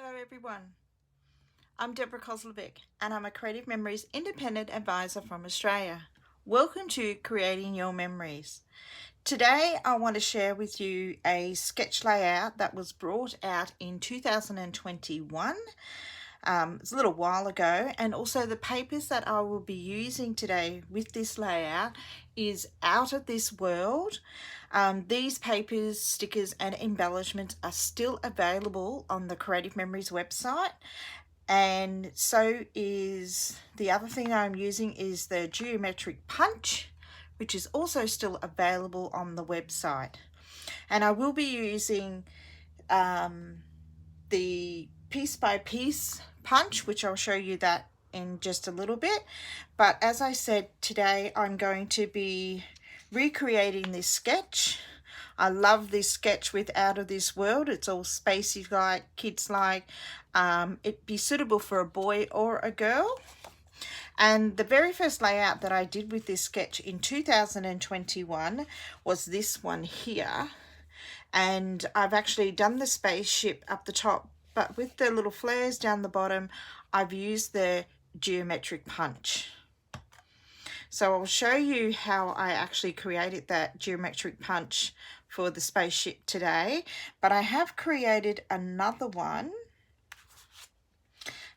Hello everyone, I'm Deborah Kozlovic and I'm a Creative Memories Independent Advisor from Australia. Welcome to Creating Your Memories. Today I want to share with you a sketch layout that was brought out in 2021. It's a little while ago, and also the papers that I will be using today with this layout is Outta This World. These papers, stickers and embellishments are still available on the Creative Memories website, and so is the other thing I'm using is the geometric punch, which is also still available on the website. And I will be using the piece by piece punch, which I'll show you that in just a little bit. But as I said, today I'm going to be recreating this sketch. I love this sketch with Outta This World. It's all spacey like, kids like. It'd be suitable for a boy or a girl. And the very first layout that I did with this sketch in 2021 was this one here. And I've actually done the spaceship up the top, but with the little flares down the bottom, I've used the geometric punch. So I'll show you how I actually created that geometric punch for the spaceship today, but I have created another one.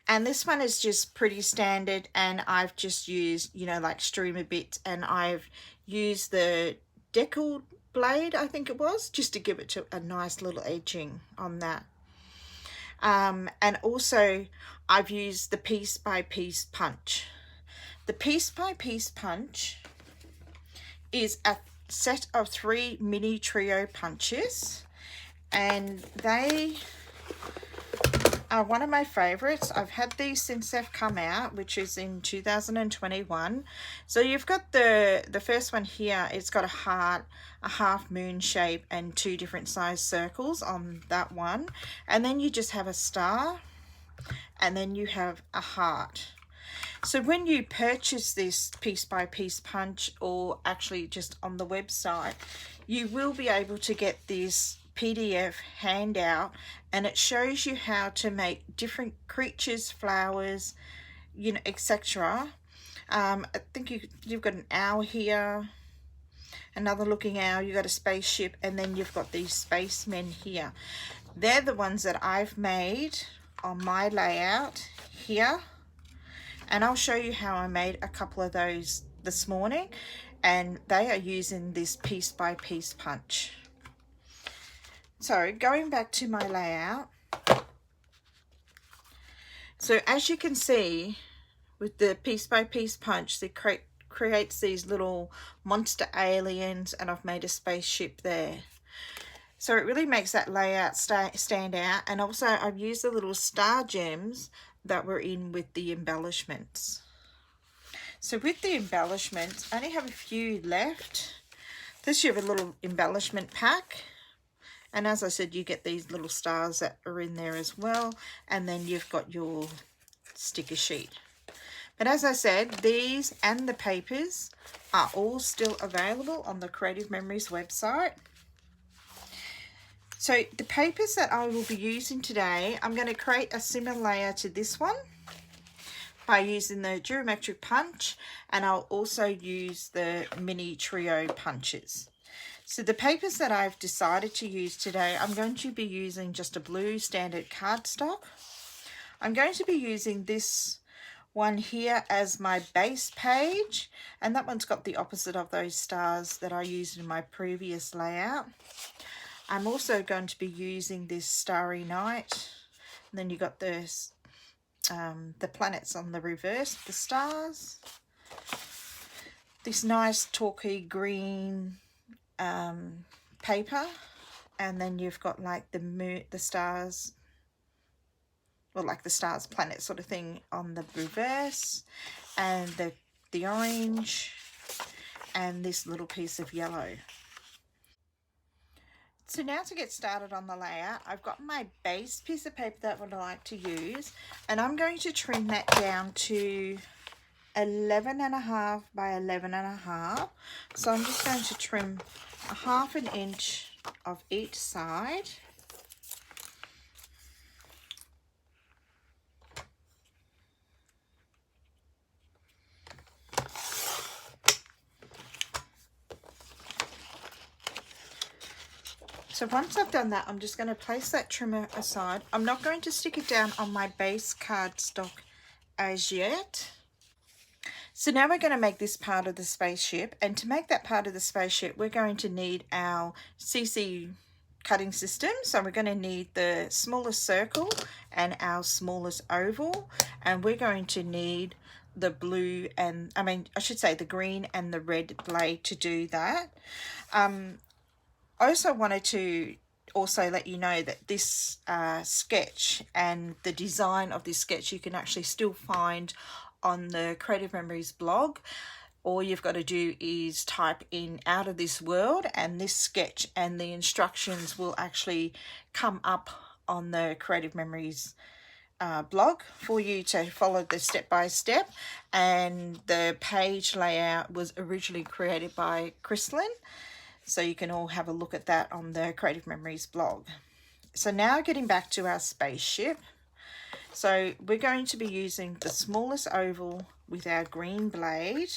And this one is just pretty standard, and I've just used, like streamer bits, and I've used the decal blade, I think it was, just to give it to a nice little edging on that. And also I've used the piece by piece punch. The piece by piece punch is a set of 3 mini trio punches, and they are one of my favorites. I've had these since they've come out, which is in 2021. So you've got the first one here. It's got a heart, a half moon shape, and 2 different size circles on that one. And then you just have a star, and then you have a heart. So when you purchase this piece by piece punch, or actually just on the website, you will be able to get this PDF handout, and it shows you how to make different creatures, flowers, etc. I think you've got an owl here, another looking owl, you've got a spaceship, and then you've got these spacemen here. They're the ones that I've made on my layout here, and I'll show you how I made a couple of those this morning, and they are using this piece by piece punch. So going back to my layout, so as you can see with the piece by piece punch, it creates these little monster aliens, and I've made a spaceship there. So it really makes that layout stand out. And also I've used the little star gems that were in with the embellishments. So with the embellishments, I only have a few left. This you have a little embellishment pack. And as I said, you get these little stars that are in there as well. And then you've got your sticker sheet. But as I said, these and the papers are all still available on the Creative Memories website. So the papers that I will be using today, I'm going to create a similar layer to this one by using the geometric punch, and I'll also use the mini trio punches. So the papers that I've decided to use today, I'm going to be using just a blue standard cardstock. I'm going to be using this one here as my base page, and that one's got the opposite of those stars that I used in my previous layout. I'm also going to be using this Starry Night, and then you got this the planets on the reverse, the stars. This nice turquoise green paper, and then you've got like the moon, the stars, well, like the stars planet sort of thing on the reverse, and the orange, and this little piece of yellow. So now to get started on the layout, I've got my base piece of paper that I would like to use, and I'm going to trim that down to 11.5 by 11.5. So I'm just going to trim 1/2 inch of each side. So once I've done that, I'm just going to place that trimmer aside. I'm not going to stick it down on my base cardstock as yet. So now we're going to make this part of the spaceship, and to make that part of the spaceship we're going to need our CC cutting system. So we're going to need the smallest circle and our smallest oval, and we're going to need the blue and I should say the green and the red blade to do that. I also wanted to also let you know that this sketch and the design of this sketch you can actually still find on the Creative Memories blog. All you've got to do is type in Outta This World, and this sketch and the instructions will actually come up on the Creative Memories blog for you to follow the step-by-step. And the page layout was originally created by Chrislyn, so you can all have a look at that on the Creative Memories blog. So now getting back to our spaceship. So we're going to be using the smallest oval with our green blade.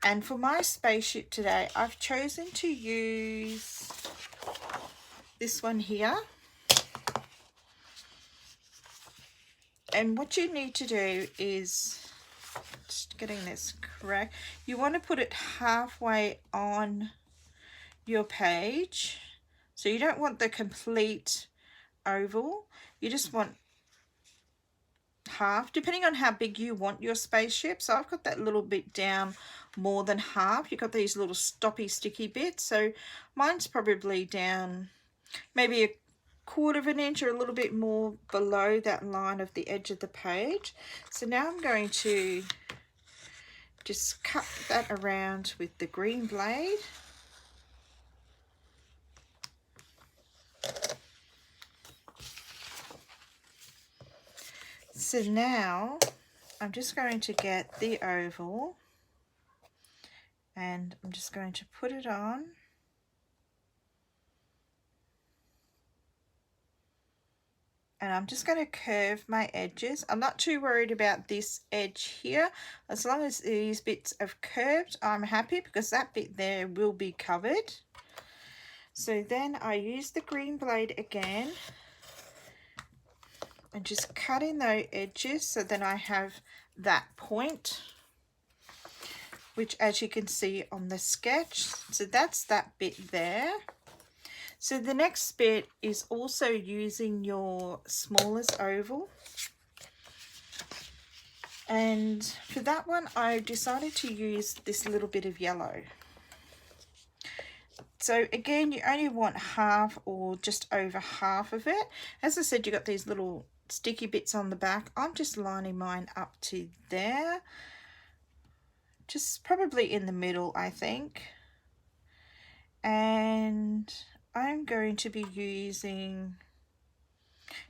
And for my spaceship today, I've chosen to use this one here. And what you need to do is, just getting this correct, you want to put it halfway on your page. So you don't want the complete oval, you just want half, depending on how big you want your spaceship. So I've got that little bit down more than half. You've got these little stoppy sticky bits, so mine's probably down maybe a quarter of an inch or a little bit more below that line of the edge of the page. So now I'm going to just cut that around with the green blade. So now I'm just going to get the oval and I'm just going to put it on. And I'm just going to curve my edges. I'm not too worried about this edge here. As long as these bits have curved, I'm happy, because that bit there will be covered. So then I use the green blade again and just cut in those edges, so then I have that point, which as you can see on the sketch, so that's that bit there. So the next bit is also using your smallest oval, and for that one I decided to use this little bit of yellow. So again, you only want half or just over half of it. As I said, you got these little sticky bits on the back. I'm just lining mine up to there, just probably in the middle, I think. And I'm going to be using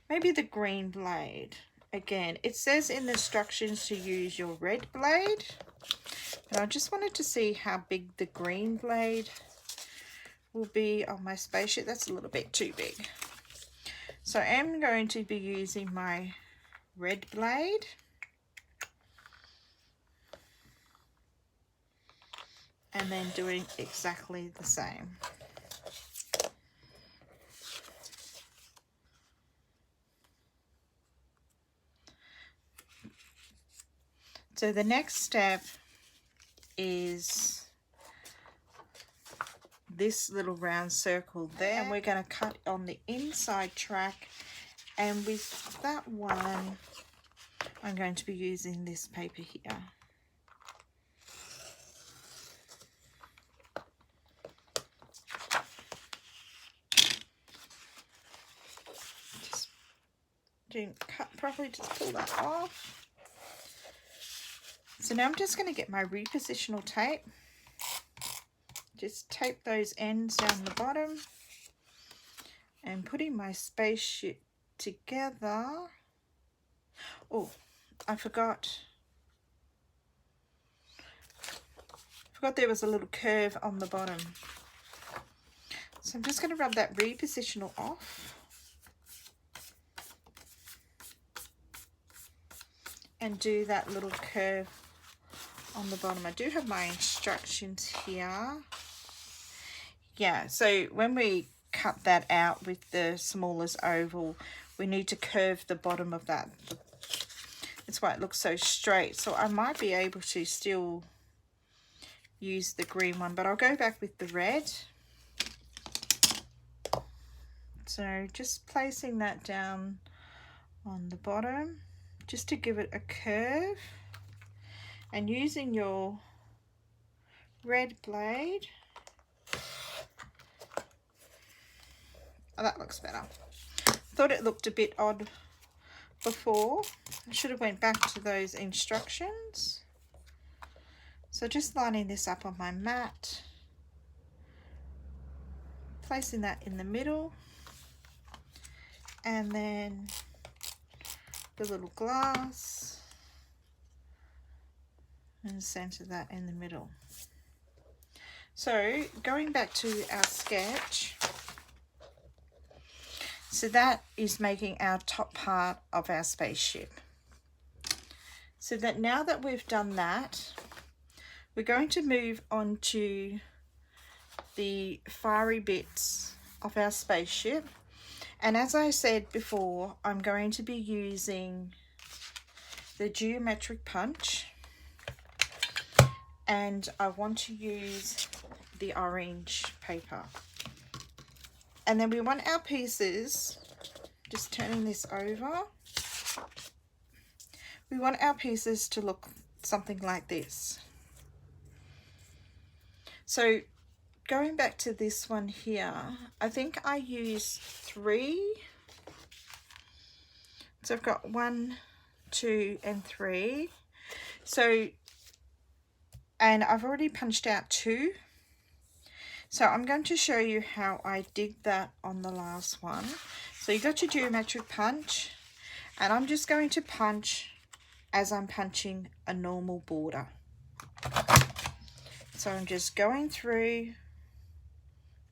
maybe the green blade. Again, it says in the instructions to use your red blade, but I just wanted to see how big the green blade will be on my spaceship. That's a little bit too big. So I'm going to be using my red blade. And then doing exactly the same. So the next step is this little round circle there, and we're going to cut on the inside track. And with that one, I'm going to be using this paper here. Just didn't cut properly, just pull that off. So now I'm just going to get my repositional tape. Just tape those ends down the bottom, and putting my spaceship together. Oh, I forgot there was a little curve on the bottom. So I'm just going to rub that repositional off and do that little curve on the bottom. I do have my instructions here. yeah, so when we cut that out with the smallest oval, we need to curve the bottom of that. That's why it looks so straight. So I might be able to still use the green one, but I'll go back with the red. So just placing that down on the bottom just to give it a curve, and using your red blade. Oh, that looks better. Thought it looked a bit odd before. I should have went back to those instructions. So just lining this up on my mat, placing that in the middle, and then the little glass, and center that in the middle. So going back to our sketch, so that is making our top part of our spaceship. So that now that we've done that, we're going to move on to the fiery bits of our spaceship. And as I said before, I'm going to be using the geometric punch, and I want to use the orange paper. And then we want our pieces, just turning this over, we want our pieces to look something like this. So going back to this one here, I think I use 3. So I've got 1, 2, and 3. So, and I've already punched out 2. So I'm going to show you how I did that on the last one. So you got your geometric punch, and I'm just going to punch as I'm punching a normal border. So I'm just going through,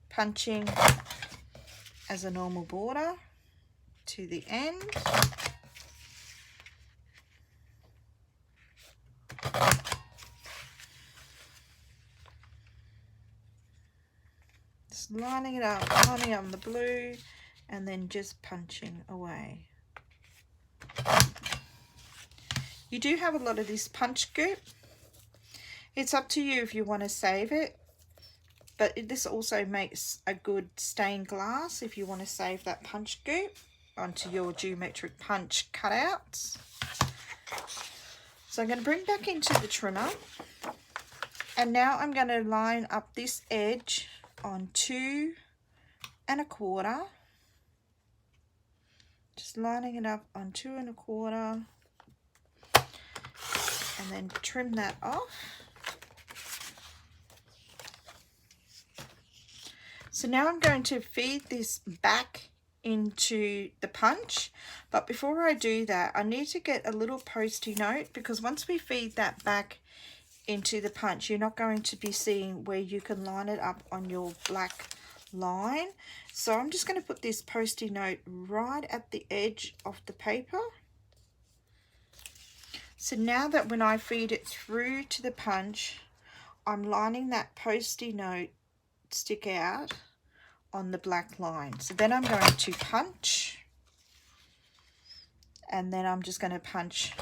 punching as a normal border to the end. Just lining it up, lining on the blue, and then just punching away. You do have a lot of this punch goop. It's up to you if you want to save it, but this also makes a good stained glass if you want to save that punch goop onto your geometric punch cutouts. So I'm going to bring back into the trimmer, and now I'm going to line up this edge on 2 1/4. Just lining it up on 2 1/4, and then trim that off. So now I'm going to feed this back into the punch, but before I do that, I need to get a little post-it note, because once we feed that back into the punch, you're not going to be seeing where you can line it up on your black line. So I'm just going to put this post-it note right at the edge of the paper. So now that when I feed it through to the punch, I'm lining that post-it note stick out on the black line. So then I'm going to punch, and then I'm just going to punch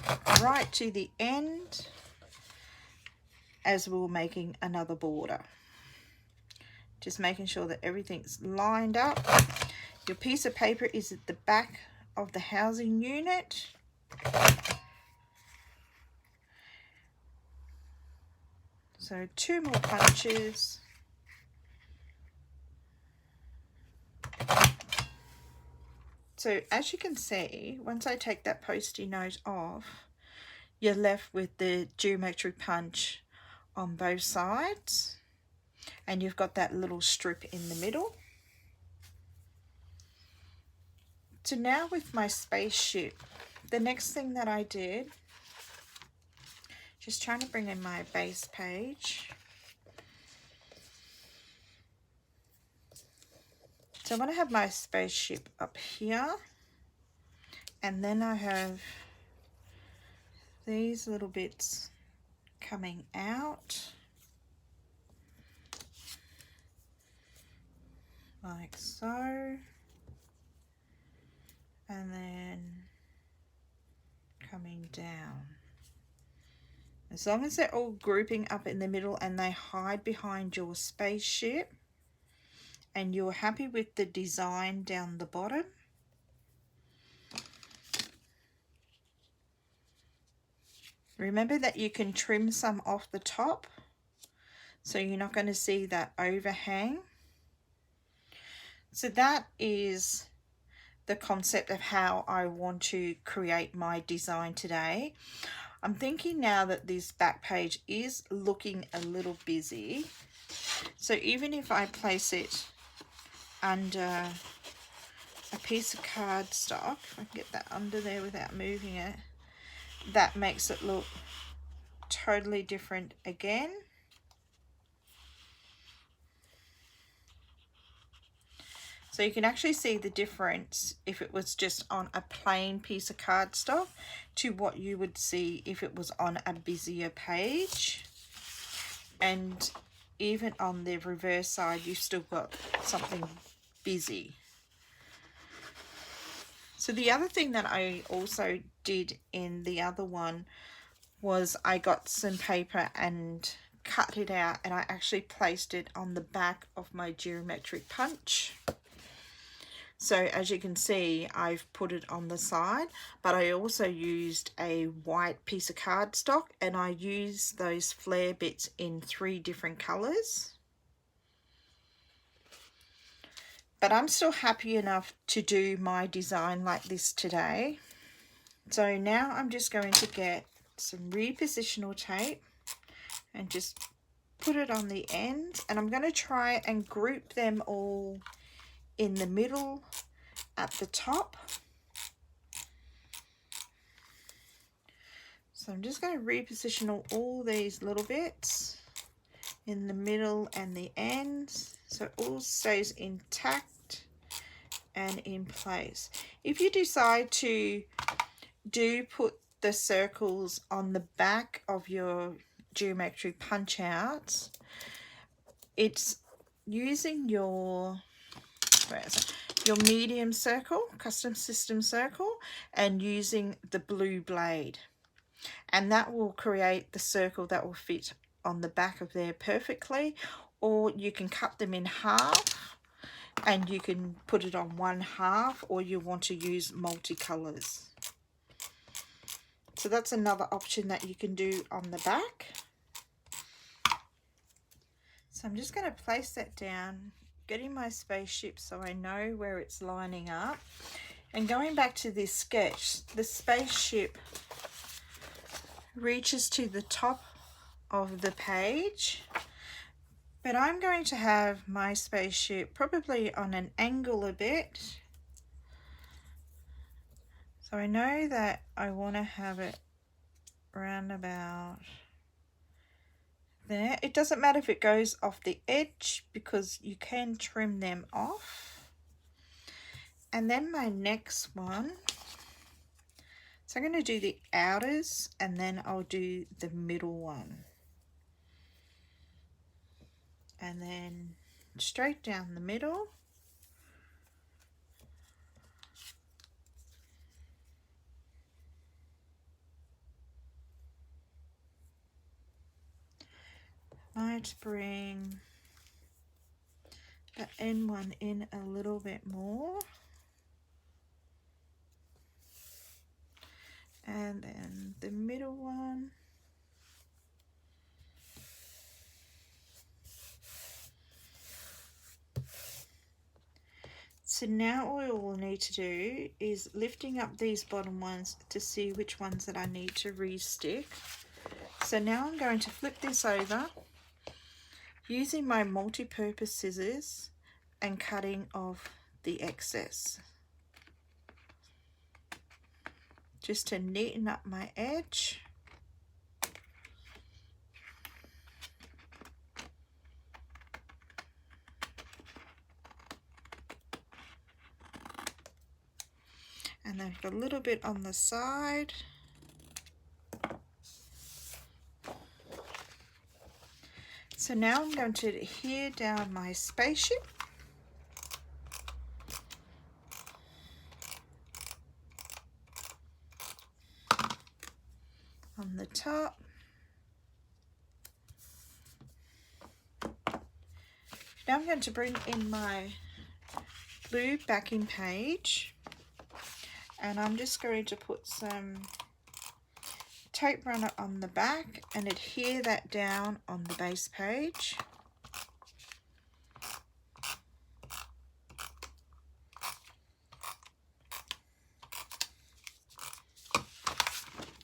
right to the end as we're making another border. Just making sure that everything's lined up. Your piece of paper is at the back of the housing unit. So 2 more punches. So as you can see, once I take that post-it note off, you're left with the geometric punch on both sides, and you've got that little strip in the middle. So now with my spaceship, the next thing that I did, just trying to bring in my base page. So I'm going to have my spaceship up here, and then I have these little bits coming out. like so, and then coming down. As long as they're all grouping up in the middle and they hide behind your spaceship and you're happy with the design down the bottom, remember that you can trim some off the top so you're not going to see that overhang. So that is the concept of how I want to create my design today. I'm thinking now that this back page is looking a little busy, so even if I place it under a piece of cardstock, if I can get that under there without moving it, that makes it look totally different again. So you can actually see the difference if it was just on a plain piece of cardstock to what you would see if it was on a busier page. And even on the reverse side, you've still got something busy. So the other thing that I also did in the other one was I got some paper and cut it out, and I actually placed it on the back of my geometric punch. So as you can see, I've put it on the side, but I also used a white piece of cardstock, and I used those flare bits in 3 different colors. But I'm still happy enough to do my design like this today. So now I'm just going to get some repositional tape and just put it on the end, and I'm going to try and group them all in the middle at the top. So I'm just going to reposition all these little bits in the middle and the ends so it all stays intact and in place. If you decide to put the circles on the back of your geometric punch outs, it's using your medium circle, custom system circle, and using the blue blade, and that will create the circle that will fit on the back of there perfectly. Or you can cut them in half and you can put it on one half, or you want to use multicolors. So that's another option that you can do on the back. So I'm just going to place that down, getting my spaceship so I know where it's lining up. And going back to this sketch, the spaceship reaches to the top of the page, but I'm going to have my spaceship probably on an angle a bit. So I know that I want to have it round about there. It doesn't matter if it goes off the edge because you can trim them off. And then my next one, so I'm going to do the outers and then I'll do the middle one. And then straight down the middle. Might bring the end one in a little bit more. And then the middle one. So now all we'll need to do is lifting up these bottom ones to see which ones that I need to re-stick. So now I'm going to flip this over using my multi-purpose scissors and cutting off the excess, just to neaten up my edge. And then a little bit on the side. So now I'm going to adhere down my spaceship. on the top. Now I'm going to bring in my blue backing page, and I'm just going to put some tape runner on the back and adhere that down on the base page.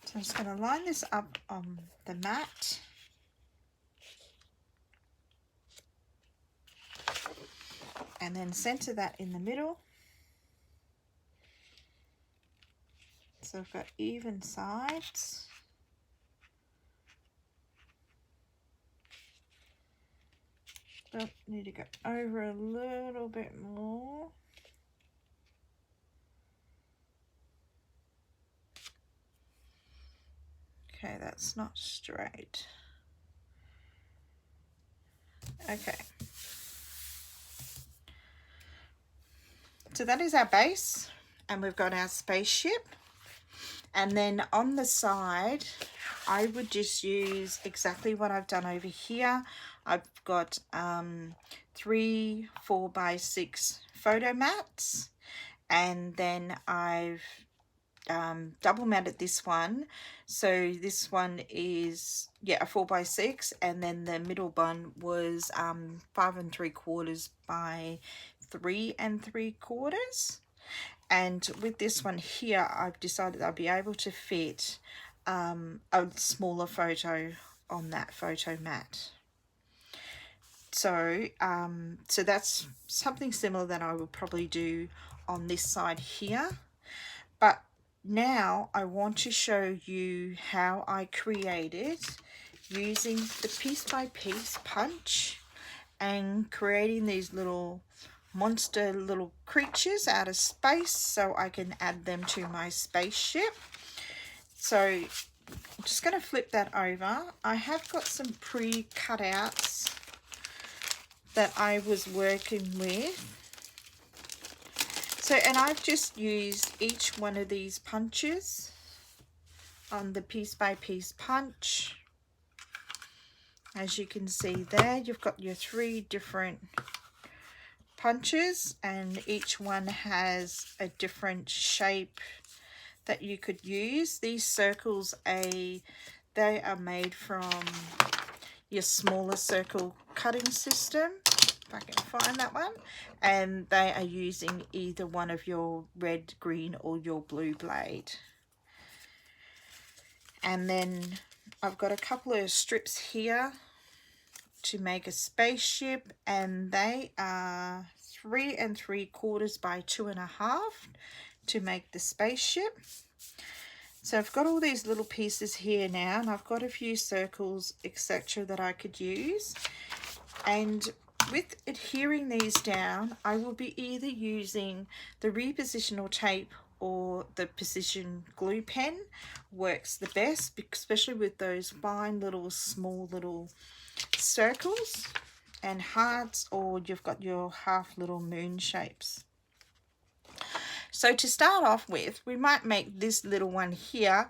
So I'm just going to line this up on the mat. And then center that in the middle. So I've got even sides. Oh, need to go over a little bit more. Okay, that's not straight. Okay. So that is our base, and we've got our spaceship. And then on the side, I would just use exactly what I've done over here. I've got 3 4x6 photo mats, and then I've double matted this one. So this one is, yeah, a 4x6, and then the middle one was 5 3/4 by 3 3/4. And with this one here, I've decided I'll be able to fit a smaller photo on that photo mat. So so that's something similar that I will probably do on this side here. But now I want to show you how I created using the piece by piece punch and creating these little monster little creatures out of space so I can add them to my spaceship. So I'm just going to flip that over. I have got some pre-cutouts that I was working with. So, and I've just used each one of these punches on the piece by piece punch. As you can see there, you've got your 3 different punches, and each one has a different shape that you could use. These circles, they are made from your smaller circle cutting system, if I can find that one, and they are using either one of your red, green or your blue blade. And then I've got a couple of strips here to make a spaceship, and they are 3 3/4 by 2.5 to make the spaceship. So I've got all these little pieces here now, and I've got a few circles, etc., that I could use. And with adhering these down, I will be either using the repositional tape or the precision glue pen. Works the best, especially with those fine little small little circles and hearts, or you've got your half little moon shapes. So to start off with, we might make this little one here,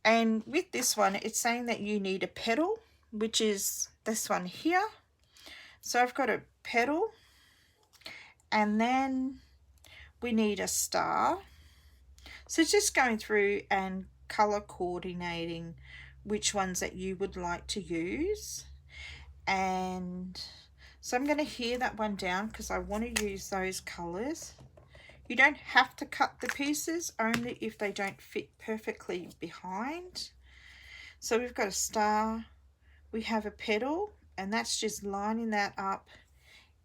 and with this one it's saying that you need a petal, which is this one here. So I've got a petal, and then we need a star. So just going through and color coordinating which ones that you would like to use. And so I'm going to adhere that one down because I want to use those colors. You don't have to cut the pieces, only if they don't fit perfectly behind. So we've got a star, we have a petal, and that's just lining that up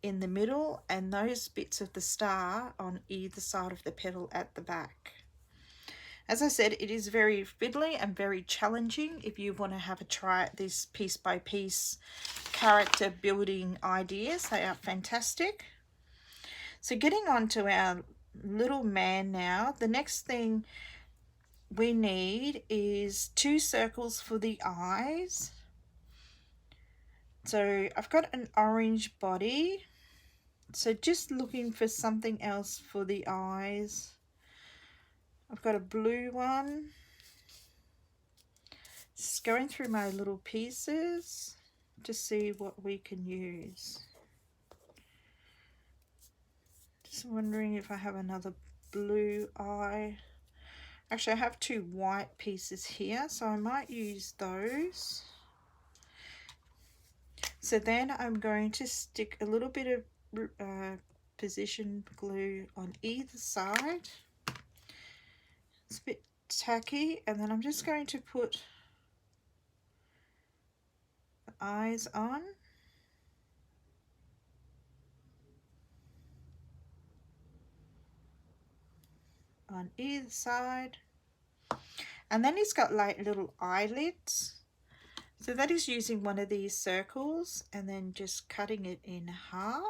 in the middle, and those bits of the star on either side of the petal at the back. As I said, it is very fiddly and very challenging if you want to have a try at this piece by piece character building ideas. They are fantastic. So getting on to our little man now, the next thing we need is 2 circles for the eyes. So I've got an orange body, so just looking for something else for the eyes. I've got a blue one, Just going through my little pieces to see what we can use. Just wondering if I have another blue eye. Actually, I have 2 white pieces here, so I might use those. So then I'm going to stick a little bit of position glue on either side. It's a bit tacky, and then I'm just going to put the eyes on. On either side, and then he's got like little eyelids, so that is using one of these circles and then just cutting it in half.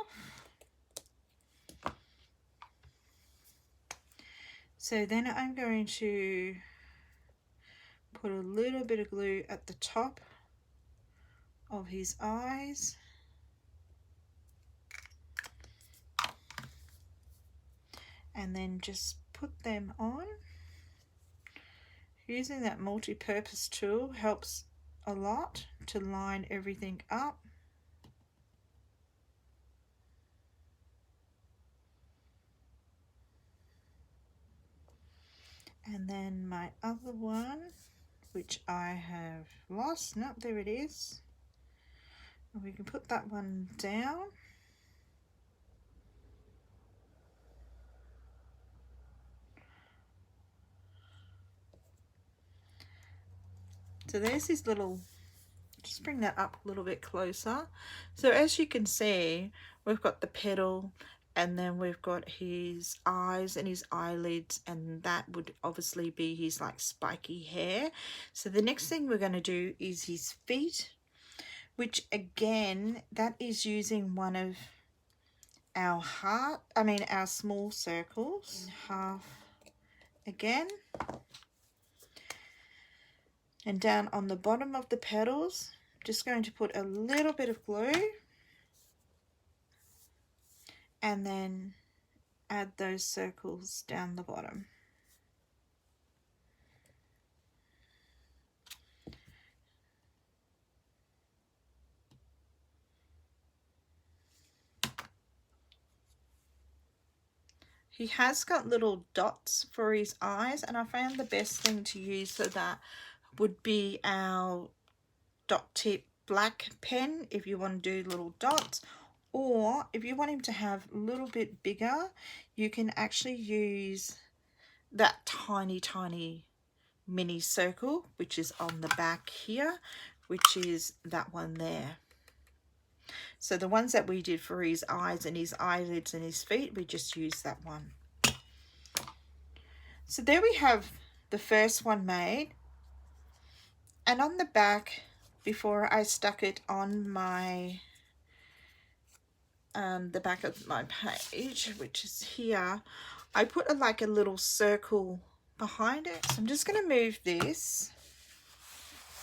So then I'm going to put a little bit of glue at the top of his eyes, and then just put them on. Using that multi-purpose tool helps a lot to line everything up. And then my other one, which I have lost, no, there it is. And we can put that one down. So there's his little, just bring that up a little bit closer. So as you can see, we've got the petal, and then we've got his eyes and his eyelids, and that would obviously be his like spiky hair. So the next thing we're going to do is his feet, which again, that is using one of our our small circles, half again. And down on the bottom of the petals, just going to put a little bit of glue and then add those circles down the bottom. He has got little dots for his eyes, and I found the best thing to use for that would be our dot tip black pen if you want to do little dots, or if you want him to have a little bit bigger, you can actually use that tiny mini circle, which is on the back here, which is that one there. So the ones that we did for his eyes and his eyelids and his feet, we just used that one. So there we have the first one made. And on the back, before I stuck it on my the back of my page, which is here, I put like a little circle behind it. So I'm just going to move this,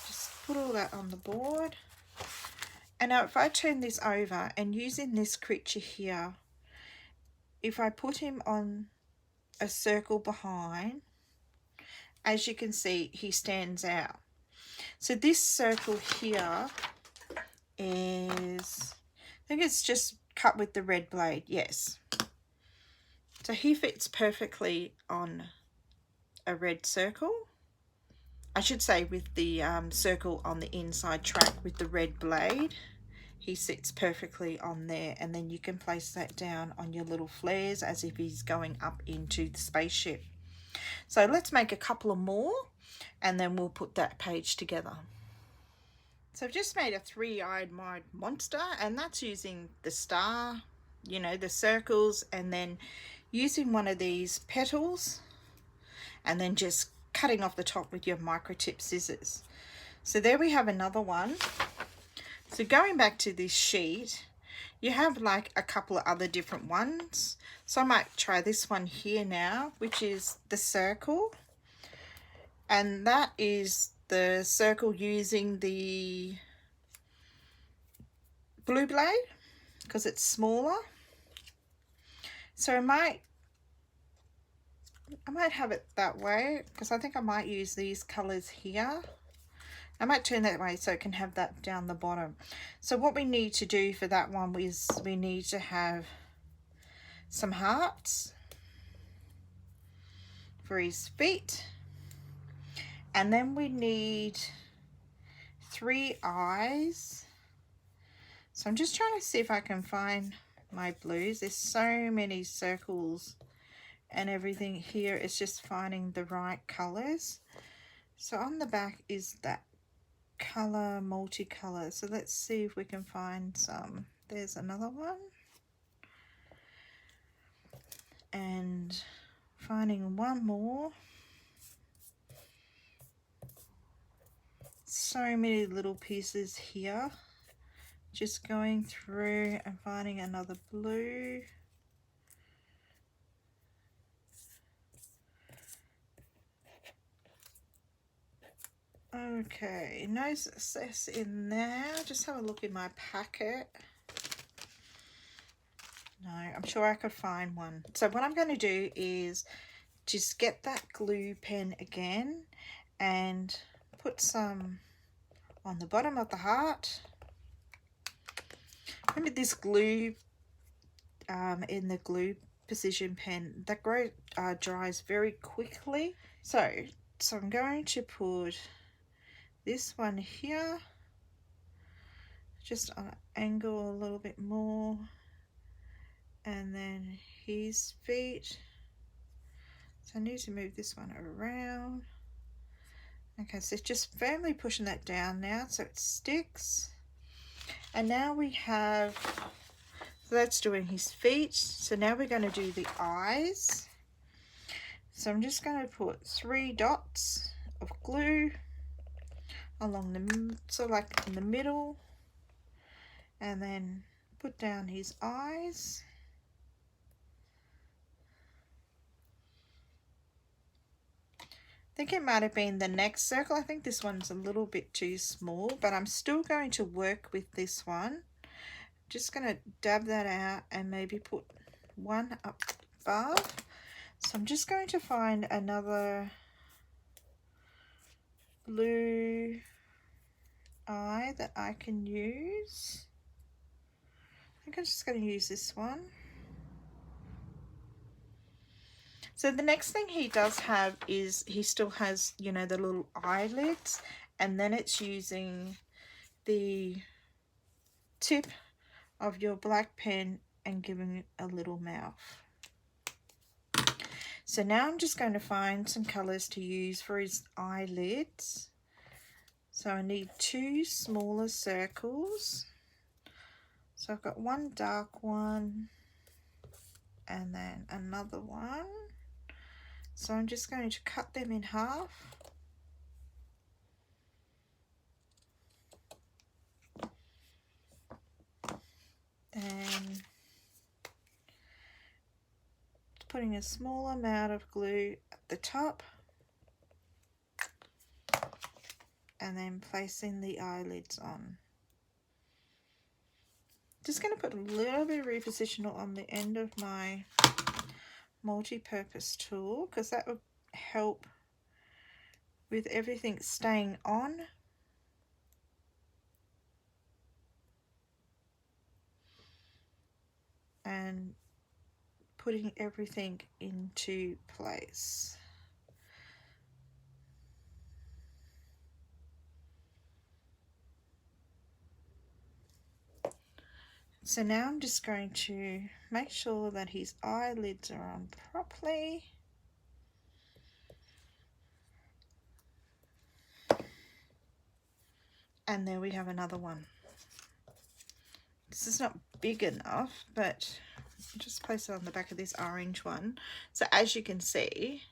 just put all that on the board. And now if I turn this over, and using this creature here, if I put him on a circle behind, as you can see, he stands out. So this circle here is, I think it's just cut with the red blade, yes. So he fits perfectly on a red circle. I should say with the circle on the inside track with the red blade. He sits perfectly on there, and then you can place that down on your little flares as if he's going up into the spaceship. So let's make a couple of more, and then we'll put that page together. So I've just made a 3-eyed monster, and that's using the star, you know, the circles, and then using one of these petals, and then just cutting off the top with your microtip scissors. So there we have another one. So going back to this sheet, you have like a couple of other different ones. So I might try this one here now, which is the circle. And that is the circle using the blue blade because it's smaller. So I might have it that way because I think I might use these colors here. I might turn that way so it can have that down the bottom. So what we need to do for that one is we need to have some hearts for his feet, and then we need 3 eyes. So I'm just trying to see if I can find my blues. There's so many circles and everything here. It's just finding the right colors. So on the back is that color, multicolor. So let's see if we can find some. There's another one. And finding one more. So many little pieces here. Just going through and finding another blue. Okay, no success in there. Just have a look in my packet. No, I'm sure I could find one. So what I'm going to do is just get that glue pen again and put some on the bottom of the heart. Remember this glue in the glue precision pen, that dries very quickly. So I'm going to put this one here, just on an angle a little bit more, and then his feet. So I need to move this one around. Okay, so just firmly pushing that down now so it sticks. And now we have, so that's doing his feet. So now we're going to do the eyes. So I'm just going to put 3 dots of glue along the, sort of like in the middle, and then put down his eyes. I think it might have been the next circle. I think this one's a little bit too small, but I'm still going to work with this one. Just going to dab that out and maybe put one up above. So I'm just going to find another blue eye that I can use. I think I'm just going to use this one. So the next thing he does have is he still has, you know, the little eyelids, and then it's using the tip of your black pen and giving it a little mouth. So now I'm just going to find some colors to use for his eyelids. So I need 2 smaller circles. So I've got one dark one and then another one. So I'm just going to cut them in half. And putting a small amount of glue at the top. And then placing the eyelids on. Just going to put a little bit of repositional on the end of my multi-purpose tool, because that would help with everything staying on. And putting everything into place. So now I'm just going to make sure that his eyelids are on properly. And there we have another one. This is not big enough, but I'll just place it on the back of this orange one. So as you can see,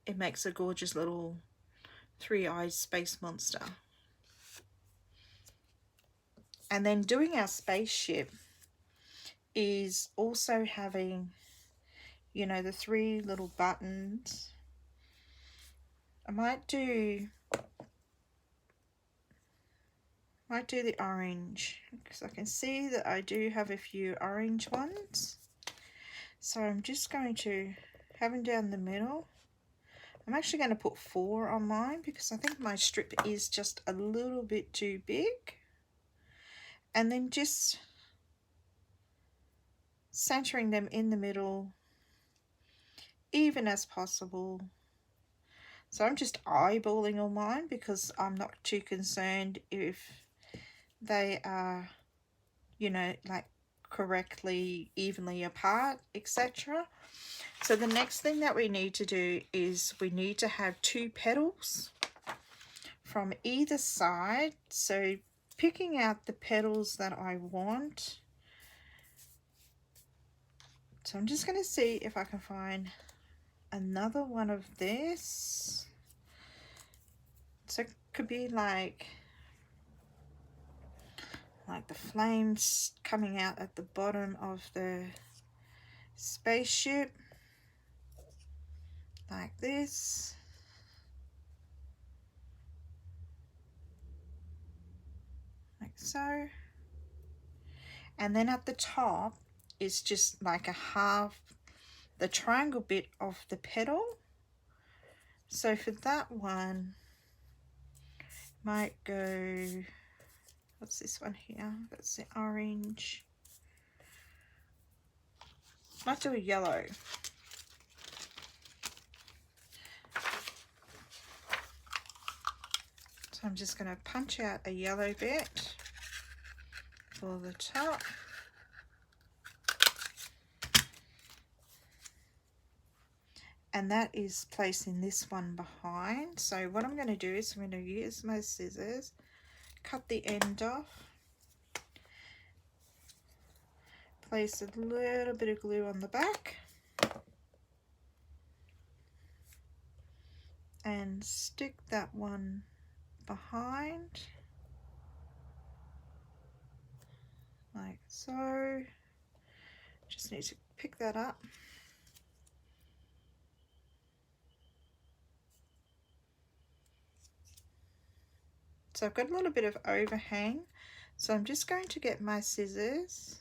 it makes a gorgeous little 3-eyed space monster. And then doing our spaceship is also having, you know, the 3 little buttons. I might do the orange, because I can see that I do have a few orange ones. So I'm just going to have them down the middle. I'm actually going to put 4 on mine because I think my strip is just a little bit too big. And then just centering them in the middle, even as possible. So I'm just eyeballing all mine because I'm not too concerned if they are, you know, like correctly, evenly apart, etc. So the next thing that we need to do is we need to have 2 petals from either side. So picking out the petals that I want. So I'm just going to see if I can find another one of this. So it could be like the flames coming out at the bottom of the spaceship, like this. Like so. And then at the top is just like a half, the triangle bit of the petal. So for that one, might go, what's this one here? That's the orange. Might do a yellow. So I'm just going to punch out a yellow bit for the top. And that is placing this one behind. So what I'm going to do is I'm going to use my scissors, cut the end off, place a little bit of glue on the back, and stick that one behind, like so. Just need to pick that up. So I've got a little bit of overhang, so I'm just going to get my scissors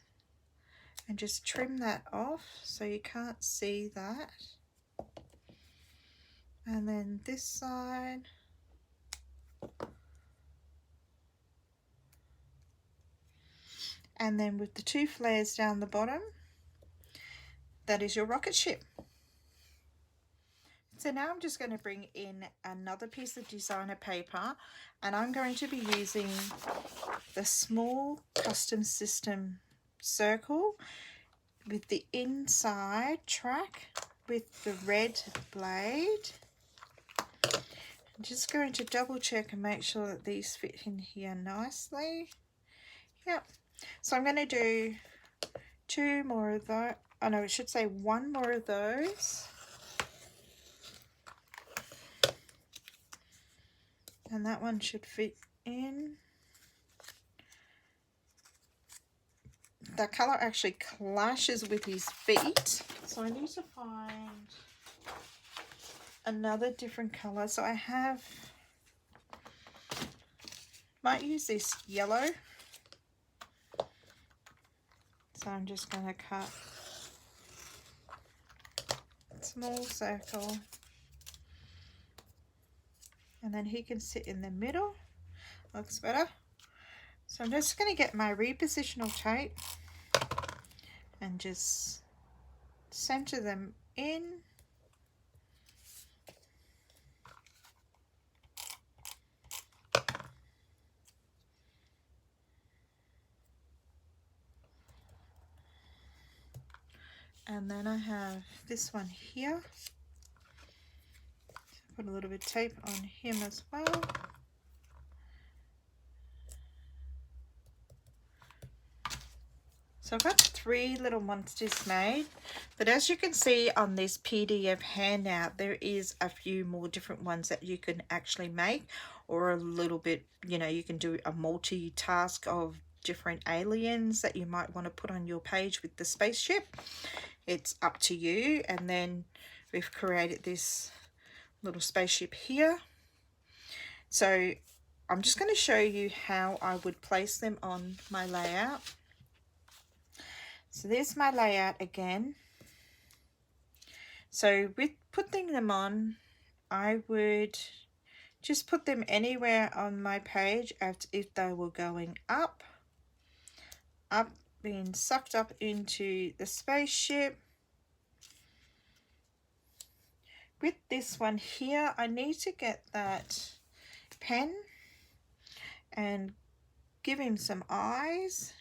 and just trim that off so you can't see that. And then this side. And then with the 2 flares down the bottom, that is your rocket ship. So now I'm just going to bring in another piece of designer paper, and I'm going to be using the small custom system circle with the inside track with the red blade. I'm just going to double check and make sure that these fit in here nicely. Yep. So I'm going to do 2 more of those. Oh no, it should say 1 more of those. And that one should fit in. That colour actually clashes with his feet. So I need to find another different colour. So I might use this yellow. So I'm just going to cut a small circle. And then he can sit in the middle. Looks better. So I'm just going to get my repositional tape and just center them in. And then I have this one here. Put a little bit of tape on him as well. So I've got 3 little monsters made, but as you can see on this PDF handout, there is a few more different ones that you can actually make, or a little bit, you know, you can do a multitask of different aliens that you might want to put on your page with the spaceship. It's up to you. And then we've created this little spaceship here. So I'm just going to show you how I would place them on my layout. So there's my layout again. So with putting them on, I would just put them anywhere on my page as if they were going up, being sucked up into the spaceship. With this one here, I need to get that pen and give him some eyes.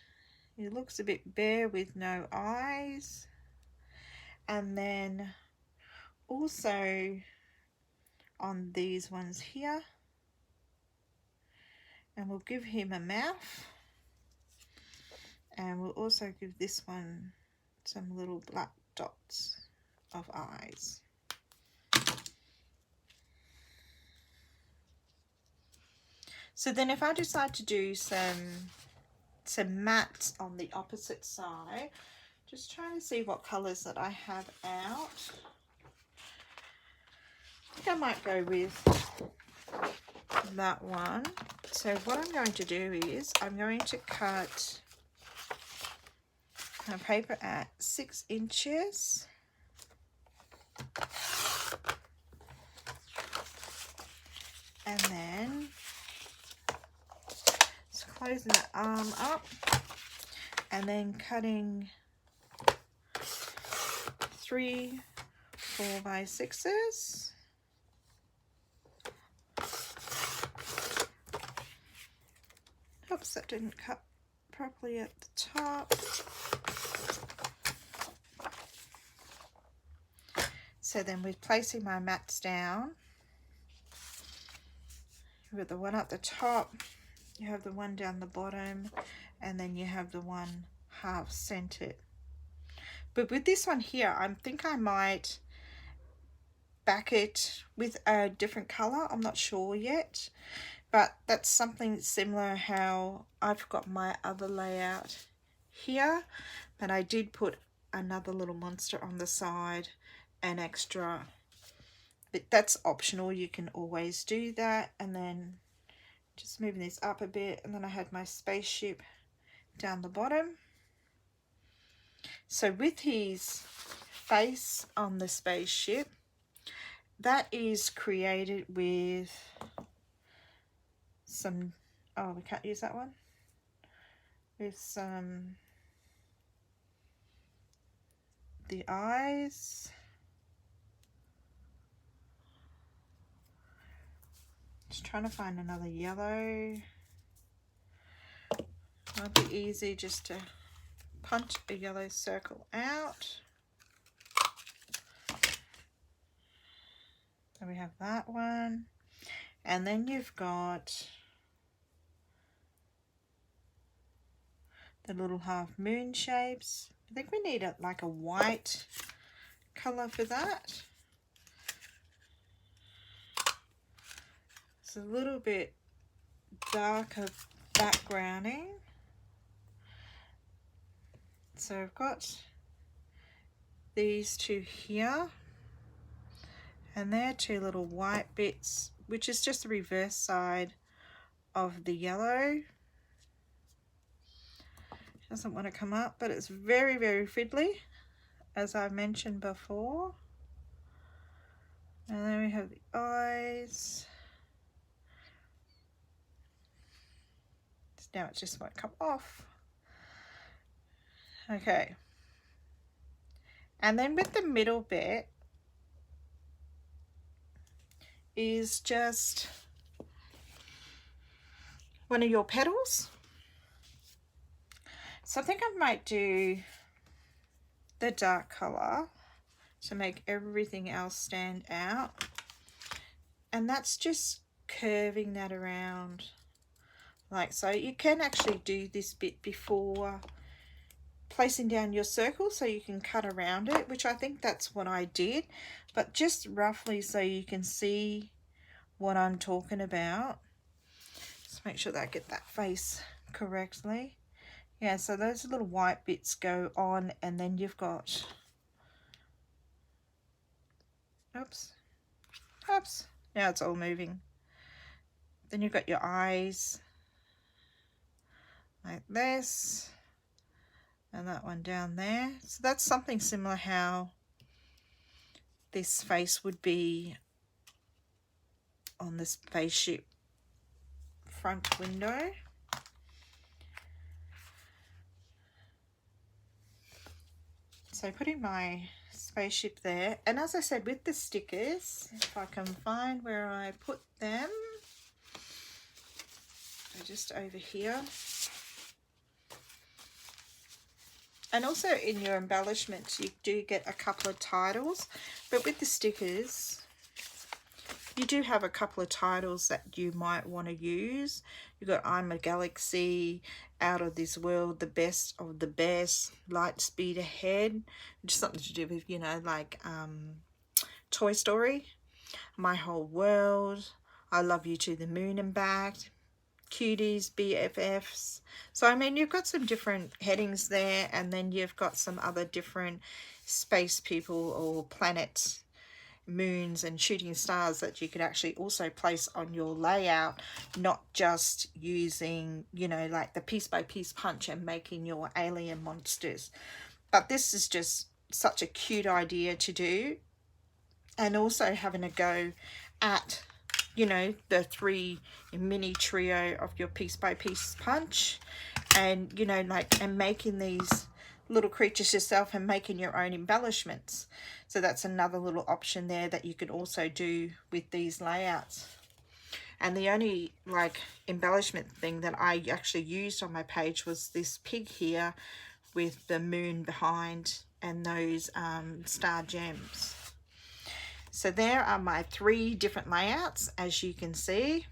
He looks a bit bare with no eyes. And then also on these ones here, and we'll give him a mouth, and we'll also give this one some little black dots of eyes. So then if I decide to do some mattes on the opposite side, just trying to see what colors that I have out. I think I might go with that one. So what I'm going to do is I'm going to cut my paper at 6 inches. And then just closing the arm up and then cutting 3 4x6s. Oops, that didn't cut properly at the top. So then we're placing my mats down. With the one at the top, you have the one down the bottom, and then you have the one half centered. But with this one here, I think I might back it with a different color. I'm not sure yet, but that's something similar how I've got my other layout here, but I did put another little monster on the side, an extra, but that's optional. You can always do that. And then just moving this up a bit, and then I had my spaceship down the bottom. So with his face on the spaceship, that is created with some, oh, we can't use that one, with some, the eyes. Just trying to find another yellow. Might be easy just to punch a yellow circle out. So we have that one. And then you've got the little half moon shapes. I think we need like a white color for that. It's a little bit darker backgrounding. So I've got these two here, and they're two little white bits, which is just the reverse side of the yellow. Doesn't want to come up, but it's very, very fiddly, as I mentioned before. And then we have the eyes. Now it just won't come off. Okay. And then with the middle bit is just one of your petals. So I think I might do the dark color to make everything else stand out. And that's just curving that around like so. You can actually do this bit before placing down your circle, so you can cut around it, which I think that's what I did, but just roughly so you can see what I'm talking about. Just make sure that I get that face correctly. Yeah, so those little white bits go on, and then you've got, oops, now it's all moving. Then you've got your eyes like this, and that one down there. So that's something similar how this face would be on the spaceship front window. So putting my spaceship there, and as I said, with the stickers, if I can find where I put them, they're just over here. And also in your embellishments, you do get a couple of titles, but with the stickers, you do have a couple of titles that you might want to use. You've got I'm a Galaxy, Out of This World, The Best of the Best, Light Speed Ahead, just something to do with, you know, like Toy Story, My Whole World, I Love You to the Moon and Back, Cuties, BFFs. So I mean, you've got some different headings there, and then you've got some other different space people or planets, moons and shooting stars that you could actually also place on your layout, not just using, you know, like the piece by piece punch and making your alien monsters. But this is just such a cute idea to do, and also having a go at, you know, the 3 mini trio of your piece by piece punch, and, you know, like, and making these little creatures yourself and making your own embellishments. So that's another little option there that you could also do with these layouts. And the only like embellishment thing that I actually used on my page was this pig here with the moon behind and those star gems. So there are my 3 different layouts, as you can see,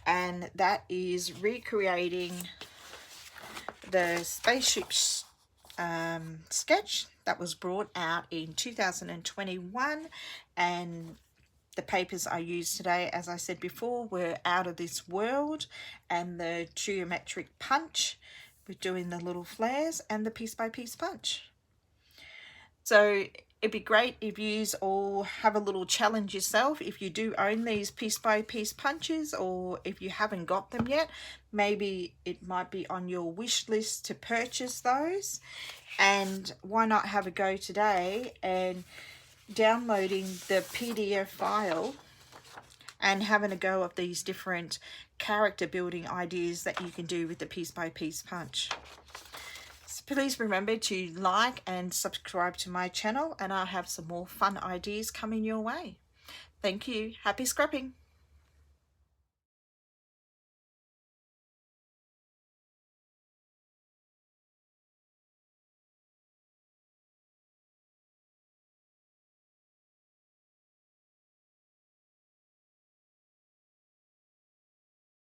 and that is recreating the spaceship sketch that was brought out in 2021, and the papers I used today, as I said before, were Out of This World and the geometric punch. We're doing the little flares and the piece by piece punch. So it'd be great if you all have a little challenge yourself. If you do own these piece by piece punches, or if you haven't got them yet, maybe it might be on your wish list to purchase those. And why not have a go today and downloading the PDF file and having a go of these different character building ideas that you can do with the piece by piece punch. So please remember to like and subscribe to my channel, and I'll have some more fun ideas coming your way. Thank you. Happy scrapping.